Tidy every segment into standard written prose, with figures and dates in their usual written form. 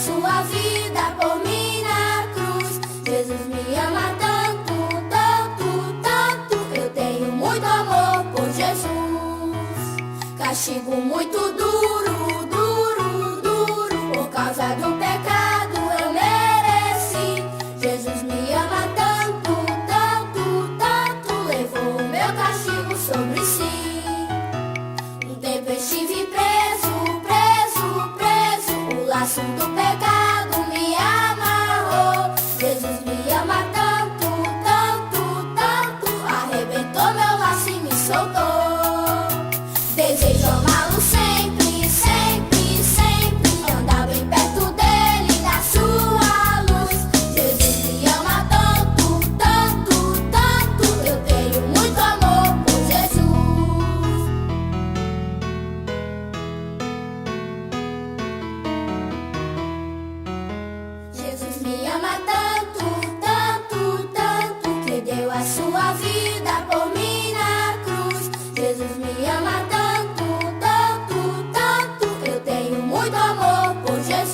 sua vida por mim na cruz. Jesus me ama tanto, tanto, tanto. Eu tenho muito amor por Jesus. Castigo muito duro, duro, duro. Por causa do pecado eu mereci. Jesus me ama tanto, tanto, tanto. Levou o meu castigo sobre si. Um tempo eu estive preso, preso, preso. O laço do pecado me amarrou. Jesus me ama tanto, tanto, tanto. Arrebentou meu laço e me soltou. Desejo amá-lo sempre, sempre, sempre. Andar bem perto dele, da sua luz. Jesus me ama tanto, tanto, tanto. Eu tenho muito amor por Jesus. Jesus me ama tanto, tanto, tanto, que deu a sua vida por mim na cruz. Jesus me ama tanto, tanto, tanto. Eu tenho muito amor por Jesus.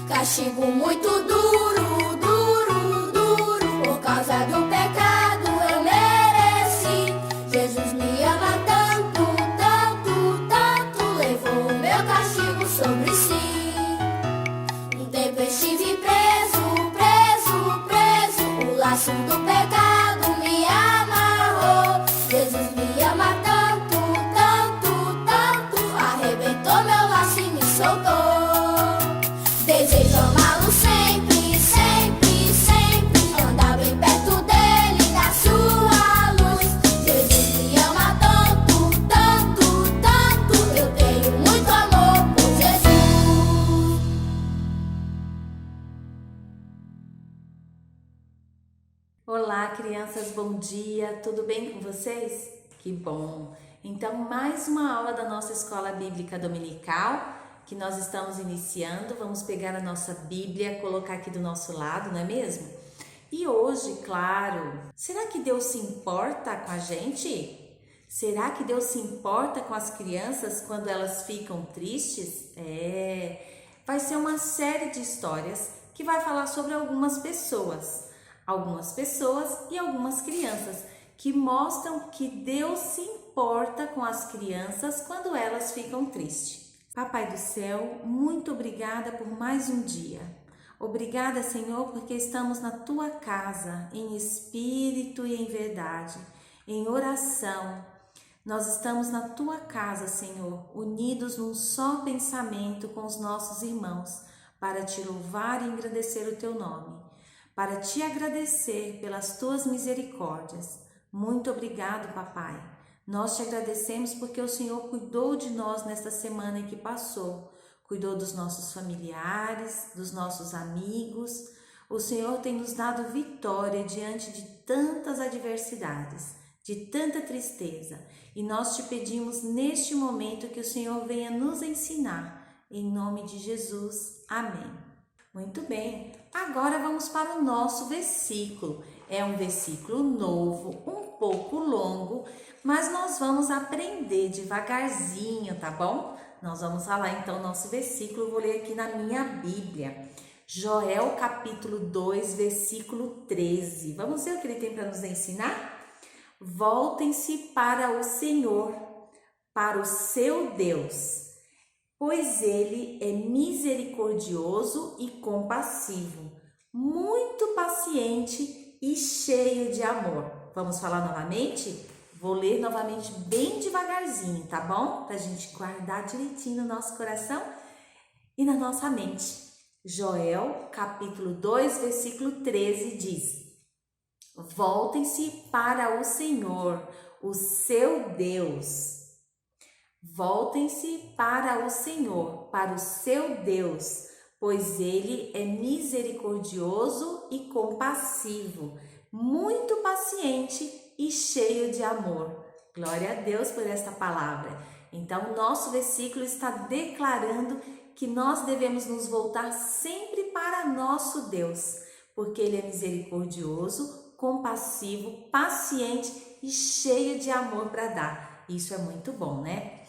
Castigo muito duro, duro, duro. Por causa do pecado eu mereci. Jesus me ama tanto, tanto, tanto. Levou o meu castigo sobre si. Um tempo eu estive preso, preso, preso. O laço do pecado me amarrou. Jesus me ama tanto, tanto, tanto. Arrebentou meu laço e me soltou. Desejo amá-lo sempre, sempre, sempre. Andar bem perto dele, da sua luz. Jesus me ama tanto, tanto, tanto. Eu tenho muito amor por Jesus. Olá, crianças, bom dia, tudo bem com vocês? Que bom! Então, mais uma aula da nossa Escola Bíblica Dominical que nós estamos iniciando. Vamos pegar a nossa Bíblia, colocar aqui do nosso lado, não é mesmo? E hoje, claro, será que Deus se importa com a gente? Será que Deus se importa com as crianças quando elas ficam tristes? Vai ser uma série de histórias que vai falar sobre algumas pessoas e algumas crianças que mostram que Deus se importa com as crianças quando elas ficam tristes. Papai do céu, muito obrigada por mais um dia. Obrigada, Senhor, porque estamos na tua casa, em espírito e em verdade, em oração. Nós estamos na tua casa, Senhor, unidos num só pensamento com os nossos irmãos, para te louvar e engrandecer o teu nome, para te agradecer pelas tuas misericórdias. Muito obrigado, papai. Nós te agradecemos porque o Senhor cuidou de nós nesta semana em que passou, cuidou dos nossos familiares, dos nossos amigos. O Senhor tem nos dado vitória diante de tantas adversidades, de tanta tristeza, e nós te pedimos neste momento que o Senhor venha nos ensinar, em nome de Jesus. Amém. Muito bem, agora vamos para o nosso versículo. É um versículo novo, um pouco longo, mas nós vamos aprender devagarzinho, tá bom? Nós vamos falar então nosso versículo, vou ler aqui na minha Bíblia. Joel capítulo 2, versículo 13. Vamos ver o que ele tem para nos ensinar? Voltem-se para o Senhor, para o seu Deus, pois ele é misericordioso e compassivo, muito paciente e cheio de amor. Vamos falar novamente? Vou ler novamente bem devagarzinho, tá bom? Pra gente guardar direitinho no nosso coração e na nossa mente. Joel, capítulo 2, versículo 13 diz: voltem-se para o Senhor, o seu Deus. Voltem-se para o Senhor, para o seu Deus, pois ele é misericordioso e compassivo, muito paciente e cheio de amor. Glória a Deus por esta palavra. Então, o nosso versículo está declarando que nós devemos nos voltar sempre para nosso Deus, porque ele é misericordioso, compassivo, paciente e cheio de amor para dar. Isso é muito bom, né?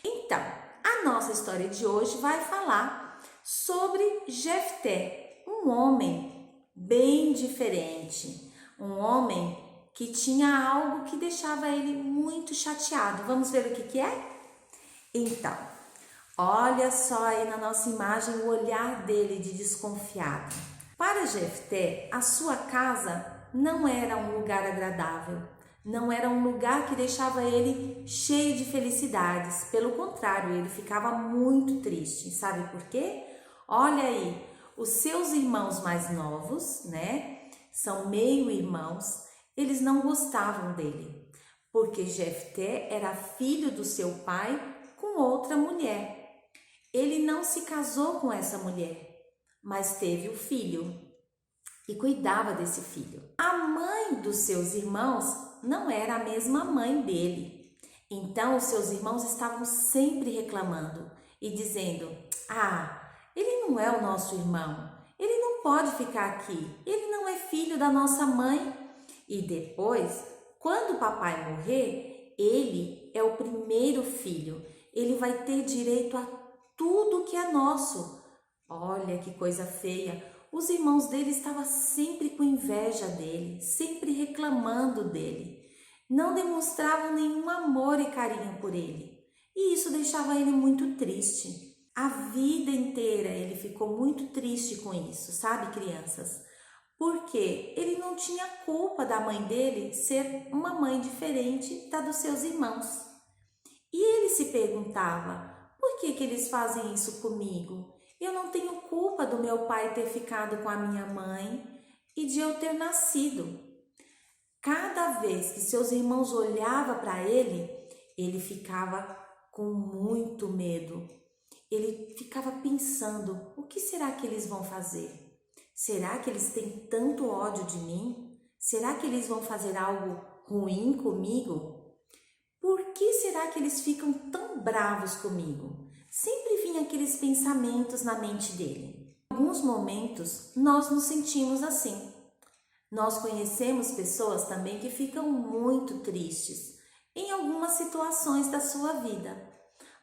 Então, a nossa história de hoje vai falar sobre Jefté, um homem bem diferente, um homem que tinha algo que deixava ele muito chateado. Vamos ver o que é? Então, olha só aí na nossa imagem o olhar dele de desconfiado. Para Jefté, a sua casa não era um lugar agradável, não era um lugar que deixava ele cheio de felicidades. Pelo contrário, ele ficava muito triste. Sabe por quê? Olha aí, os seus irmãos mais novos, né? São meio-irmãos, eles não gostavam dele, porque Jefté era filho do seu pai com outra mulher. Ele não se casou com essa mulher, mas teve o filho e cuidava desse filho. A mãe dos seus irmãos não era a mesma mãe dele. Então, os seus irmãos estavam sempre reclamando e dizendo: ele não é o nosso irmão, ele não pode ficar aqui, ele não é filho da nossa mãe. E depois, quando o papai morrer, ele é o primeiro filho, ele vai ter direito a tudo que é nosso. Olha que coisa feia! Os irmãos dele estavam sempre com inveja dele, sempre reclamando dele. Não demonstravam nenhum amor e carinho por ele. E isso deixava ele muito triste. A vida inteira ele ficou muito triste com isso, sabe, crianças? Porque ele não tinha culpa da mãe dele ser uma mãe diferente da dos seus irmãos. E ele se perguntava: por que eles fazem isso comigo? Eu não tenho culpa do meu pai ter ficado com a minha mãe e de eu ter nascido. Cada vez que seus irmãos olhavam para ele, ele ficava com muito medo. Ele ficava pensando: o que será que eles vão fazer? Será que eles têm tanto ódio de mim? Será que eles vão fazer algo ruim comigo? Por que será que eles ficam tão bravos comigo? Sempre vinha aqueles pensamentos na mente dele. Em alguns momentos, nós nos sentimos assim. Nós conhecemos pessoas também que ficam muito tristes em algumas situações da sua vida.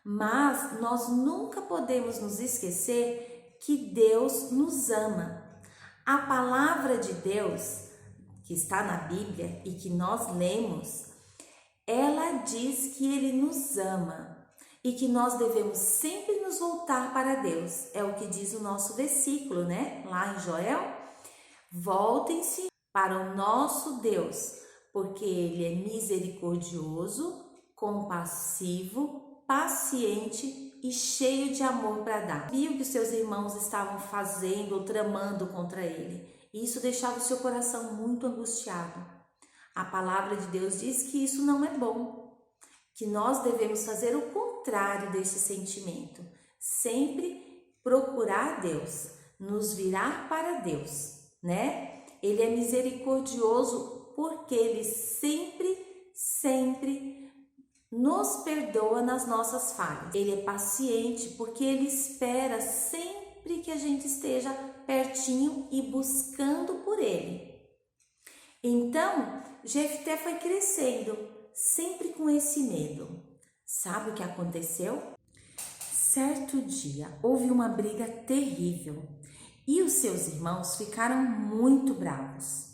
Mas nós nunca podemos nos esquecer que Deus nos ama. A palavra de Deus, que está na Bíblia e que nós lemos, ela diz que Ele nos ama e que nós devemos sempre nos voltar para Deus. É o que diz o nosso versículo, né? Lá em Joel: voltem-se para o nosso Deus, porque Ele é misericordioso, compassivo, paciente e cheio de amor para dar. Viu que os seus irmãos estavam fazendo ou tramando contra ele. E isso deixava o seu coração muito angustiado. A palavra de Deus diz que isso não é bom, que nós devemos fazer o contrário desse sentimento. Sempre procurar Deus, nos virar para Deus, né? Ele é misericordioso porque Ele sempre nos perdoa nas nossas falhas. Ele é paciente porque Ele espera sempre que a gente esteja pertinho e buscando por Ele. Então, Jefté foi crescendo, sempre com esse medo. Sabe o que aconteceu? Certo dia, houve uma briga terrível e os seus irmãos ficaram muito bravos.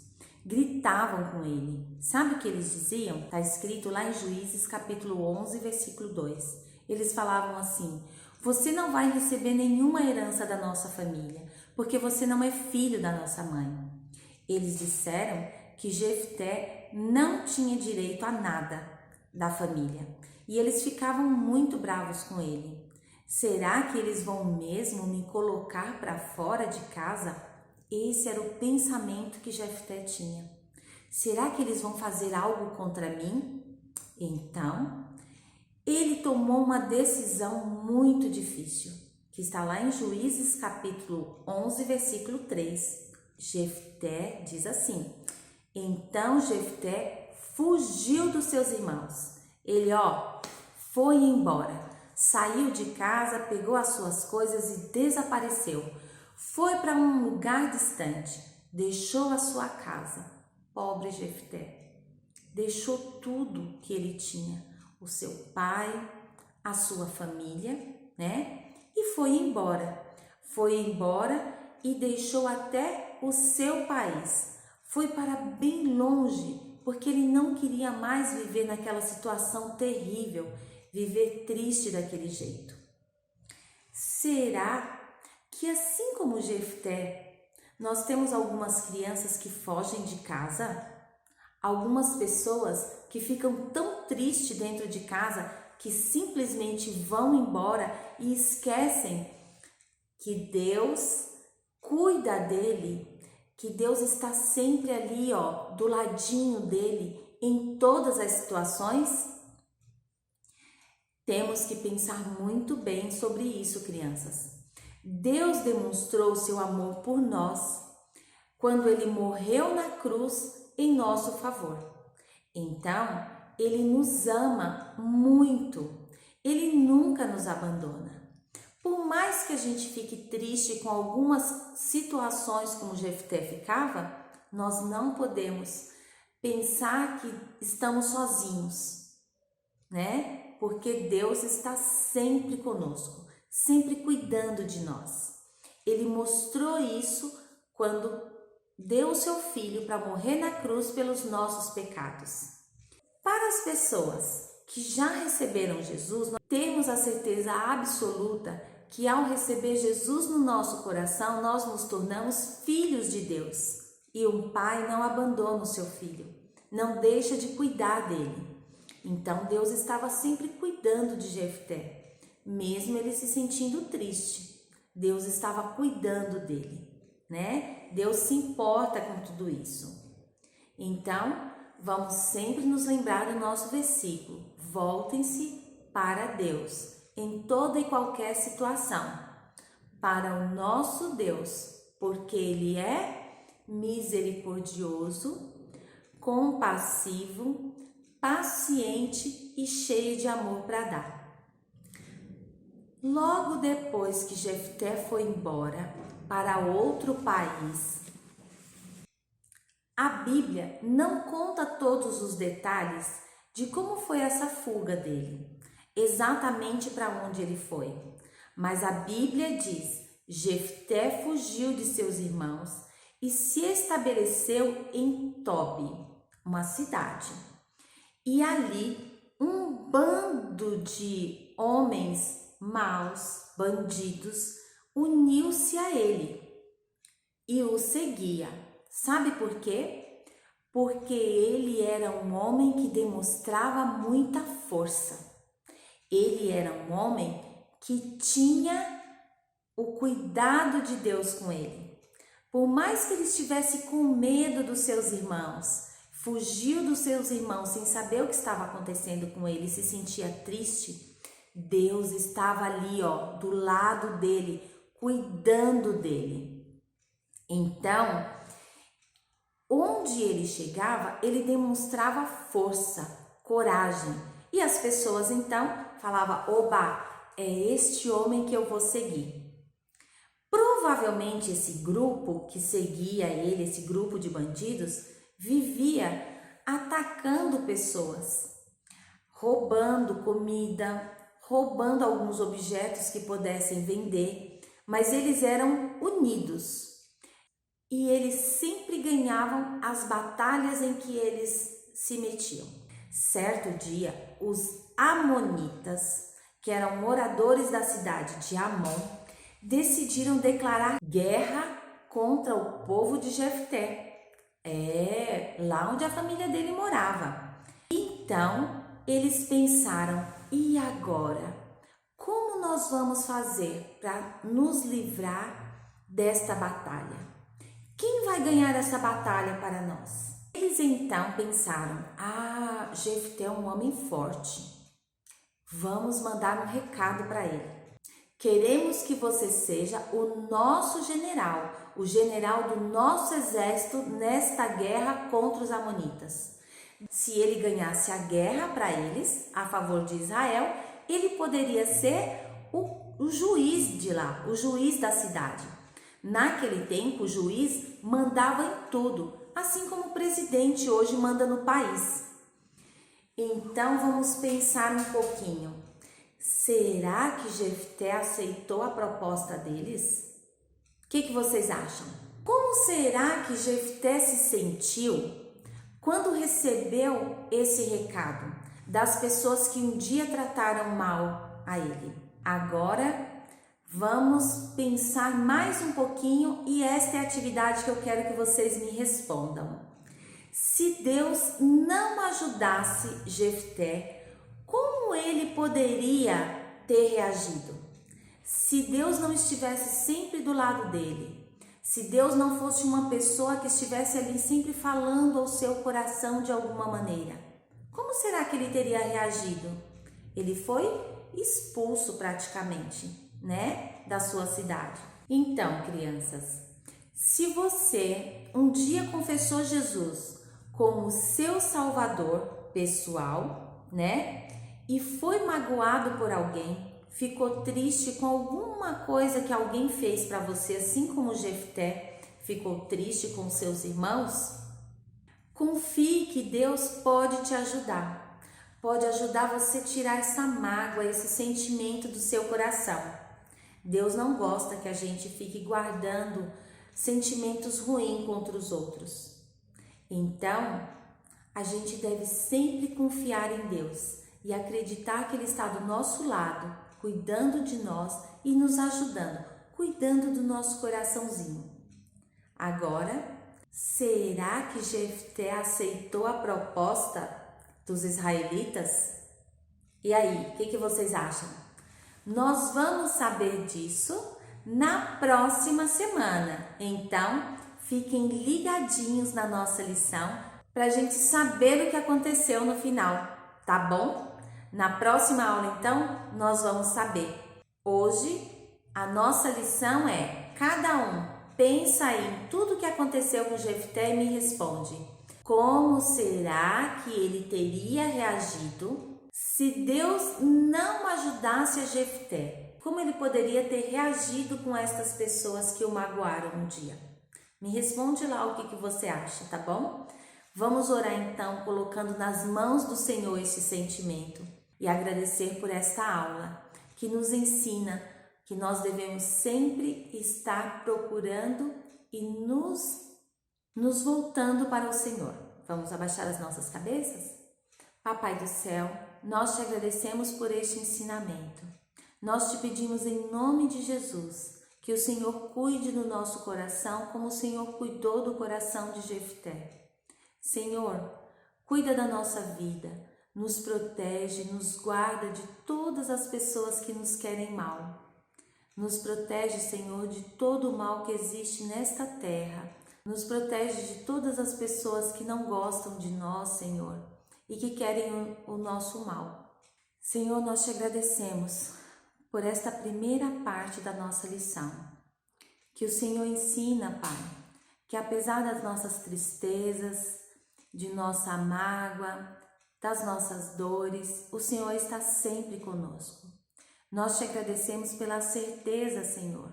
Gritavam com ele. Sabe o que eles diziam? Está escrito lá em Juízes capítulo 11, versículo 2. Eles falavam assim: você não vai receber nenhuma herança da nossa família, porque você não é filho da nossa mãe. Eles disseram que Jefté não tinha direito a nada da família e eles ficavam muito bravos com ele. Será que eles vão mesmo me colocar para fora de casa? Esse era o pensamento que Jefté tinha. Será que eles vão fazer algo contra mim? Então, ele tomou uma decisão muito difícil, que está lá em Juízes capítulo 11, versículo 3. Jefté diz assim: então Jefté fugiu dos seus irmãos. Ele, foi embora. Saiu de casa, pegou as suas coisas e desapareceu. Foi para um lugar distante, deixou a sua casa. Pobre Jefté, deixou tudo que ele tinha, o seu pai, a sua família, né? E foi embora. Foi embora e deixou até o seu país. Foi para bem longe, porque ele não queria mais viver naquela situação terrível, viver triste daquele jeito. Será que assim como Jefté, nós temos algumas crianças que fogem de casa? Algumas pessoas que ficam tão tristes dentro de casa que simplesmente vão embora e esquecem que Deus cuida dele, que Deus está sempre ali, do ladinho dele em todas as situações? Temos que pensar muito bem sobre isso, crianças. Deus demonstrou seu amor por nós quando ele morreu na cruz em nosso favor. Então, ele nos ama muito. Ele nunca nos abandona. Por mais que a gente fique triste com algumas situações como Jefté ficava, nós não podemos pensar que estamos sozinhos, né? Porque Deus está sempre conosco, sempre cuidando de nós. Ele mostrou isso quando deu o seu filho para morrer na cruz pelos nossos pecados. Para as pessoas que já receberam Jesus, nós temos a certeza absoluta que ao receber Jesus no nosso coração, nós nos tornamos filhos de Deus. E um pai não abandona o seu filho, não deixa de cuidar dele. Então Deus estava sempre cuidando de Jefté, mesmo ele se sentindo triste. Deus estava cuidando dele, né? Deus se importa com tudo isso. Então, vamos sempre nos lembrar do nosso versículo: voltem-se para Deus em toda e qualquer situação, para o nosso Deus, porque Ele é misericordioso, compassivo, paciente e cheio de amor para dar. Logo depois que Jefté foi embora para outro país, a Bíblia não conta todos os detalhes de como foi essa fuga dele, exatamente para onde ele foi. Mas a Bíblia diz: Jefté fugiu de seus irmãos e se estabeleceu em Tobi, uma cidade. E ali um bando de homens maus, bandidos, uniu-se a ele e o seguia. Sabe por quê? Porque ele era um homem que demonstrava muita força. Ele era um homem que tinha o cuidado de Deus com ele. Por mais que ele estivesse com medo dos seus irmãos, fugiu dos seus irmãos sem saber o que estava acontecendo com ele e se sentia triste, Deus estava ali, do lado dele, cuidando dele. Então, onde ele chegava, ele demonstrava força, coragem. E as pessoas então falavam: oba, é este homem que eu vou seguir. Provavelmente esse grupo que seguia ele, esse grupo de bandidos, vivia atacando pessoas, roubando comida, roubando alguns objetos que pudessem vender, mas eles eram unidos e eles sempre ganhavam as batalhas em que eles se metiam. Certo dia, os amonitas, que eram moradores da cidade de Amon, decidiram declarar guerra contra o povo de Jefté. Lá onde a família dele morava. Então, eles pensaram: e agora? Como nós vamos fazer para nos livrar desta batalha? Quem vai ganhar essa batalha para nós? Eles então pensaram: Jefté é um homem forte. Vamos mandar um recado para ele. Queremos que você seja o nosso general, o general do nosso exército nesta guerra contra os amonitas. Se ele ganhasse a guerra para eles, a favor de Israel, ele poderia ser o juiz de lá, o juiz da cidade. Naquele tempo, o juiz mandava em tudo, assim como o presidente hoje manda no país. Então, vamos pensar um pouquinho. Será que Jefté aceitou a proposta deles? O que vocês acham? Como será que Jefté se sentiu quando recebeu esse recado das pessoas que um dia trataram mal a ele? Agora vamos pensar mais um pouquinho e esta é a atividade que eu quero que vocês me respondam. Se Deus não ajudasse Jefté, como ele poderia ter reagido? Se Deus não estivesse sempre do lado dele, se Deus não fosse uma pessoa que estivesse ali sempre falando ao seu coração de alguma maneira, como será que ele teria reagido? Ele foi expulso praticamente, da sua cidade. Então, crianças, se você um dia confessou Jesus como seu Salvador pessoal, e foi magoado por alguém, ficou triste com alguma coisa que alguém fez para você, assim como Jefté ficou triste com seus irmãos, confie que Deus pode te ajudar. Pode ajudar você a tirar essa mágoa, esse sentimento do seu coração. Deus não gosta que a gente fique guardando sentimentos ruins contra os outros. Então, a gente deve sempre confiar em Deus e acreditar que Ele está do nosso lado, cuidando de nós e nos ajudando, cuidando do nosso coraçãozinho. Agora, será que Jefté aceitou a proposta dos israelitas? E aí, o que vocês acham? Nós vamos saber disso na próxima semana. Então, fiquem ligadinhos na nossa lição para a gente saber o que aconteceu no final, tá bom? Na próxima aula, então, nós vamos saber. Hoje, a nossa lição é: cada um pensa aí em tudo o que aconteceu com Jefté e me responde. Como será que ele teria reagido se Deus não ajudasse a Jefté? Como ele poderia ter reagido com estas pessoas que o magoaram um dia? Me responde lá o que você acha, tá bom? Vamos orar então, colocando nas mãos do Senhor esse sentimento e agradecer por esta aula que nos ensina que nós devemos sempre estar procurando e nos voltando para o Senhor. Vamos abaixar as nossas cabeças? Papai do céu, nós te agradecemos por este ensinamento. Nós te pedimos em nome de Jesus que o Senhor cuide do nosso coração como o Senhor cuidou do coração de Jefté. Senhor, cuida da nossa vida, nos protege, nos guarda de todas as pessoas que nos querem mal. Nos protege, Senhor, de todo o mal que existe nesta terra. Nos protege de todas as pessoas que não gostam de nós, Senhor, e que querem o nosso mal. Senhor, nós te agradecemos por esta primeira parte da nossa lição. Que o Senhor ensina, Pai, que apesar das nossas tristezas, de nossa mágoa, das nossas dores, o Senhor está sempre conosco. Nós te agradecemos pela certeza, Senhor,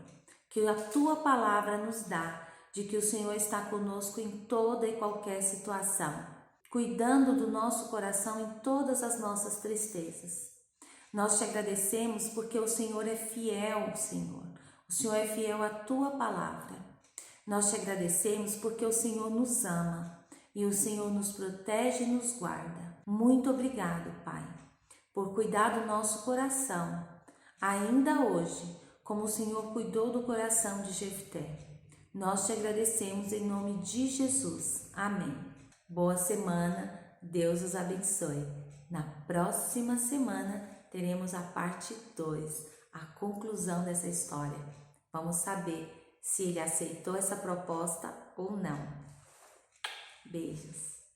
que a Tua palavra nos dá de que o Senhor está conosco em toda e qualquer situação, cuidando do nosso coração em todas as nossas tristezas. Nós te agradecemos porque o Senhor é fiel, Senhor. O Senhor é fiel à Tua palavra. Nós te agradecemos porque o Senhor nos ama e o Senhor nos protege e nos guarda. Muito obrigado, Pai, por cuidar do nosso coração, ainda hoje, como o Senhor cuidou do coração de Jefté. Nós te agradecemos em nome de Jesus. Amém. Boa semana, Deus os abençoe. Na próxima semana teremos a parte 2, a conclusão dessa história. Vamos saber se ele aceitou essa proposta ou não. Beijos.